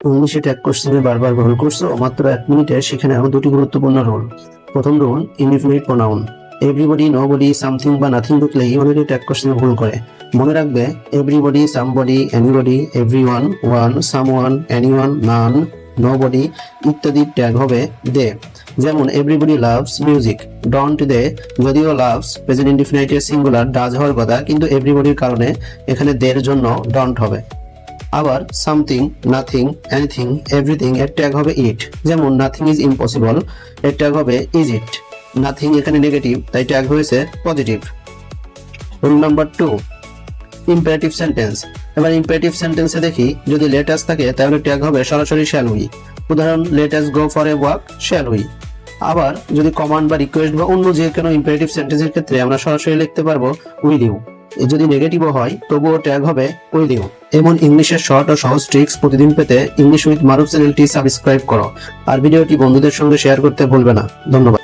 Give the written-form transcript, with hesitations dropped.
ইংলিশে ট্যাগ কোশ্চেনে বারবার ভুল করছো মাত্র 1 মিনিটে সেখানে আরো দুটি গুরুত্বপূর্ণ রুল। প্রথম rule, indefinite pronoun. Everybody, nobody, something বা নাথিং ঢুকলেই অনেকে ট্যাগ কোশ্চেনে ভুল করে। মনে রাখবে everybody, somebody, anybody, everyone, one, someone, anyone, none, nobody ইত্যাদি ট্যাগ হবে দে। যেমন everybody loves music, don't they. যদিও লাভস প্রেজেন্ট ইনডিফিনিটের সিঙ্গুলার ডাজ হওয়ার কথা, কিন্তু এভরিবডির কারণে এখানে দের জন্য ডন্ট হবে। আবার সামথিং, নাথিং, এনিথিং, এভরিথিং এর ট্যাগ হবে ইট। যেমন নাথিং ইজ ইম্পসিবল এর ট্যাগ হবে ইজ ইট। নাথিং এখানে নেগেটিভ, তাই ট্যাগ হয়েছে positive. Rule number 2, imperative sentence. এবার ইম্পারেটিভ সেন্টেন্সে দেখি, যদি লেটাস থাকে তাহলে ট্যাগ হবে সরাসরি শ্যাল উই। উদাহরণ, let us go for a walk, shall we. আবার যদি কমান্ড বা রিকোয়েস্ট বা অন্য যে কোনো ইম্পারেটিভ সেন্টেন্সের ক্ষেত্রে আমরা সরাসরি লিখতে পারবো উইল ইউ। যদি নেগেটিভও হয় তবুও ট্যাগ হবে উইল ইউ। এমন ইংলিশের শর্ট ও সহজ ট্রিক্স প্রতিদিন পেতে ইংলিশ উইথ মারুফ চ্যানেলটি সাবস্ক্রাইব করো আর ভিডিওটি বন্ধুদের সঙ্গে শেয়ার করতে ভুলবে না। ধন্যবাদ।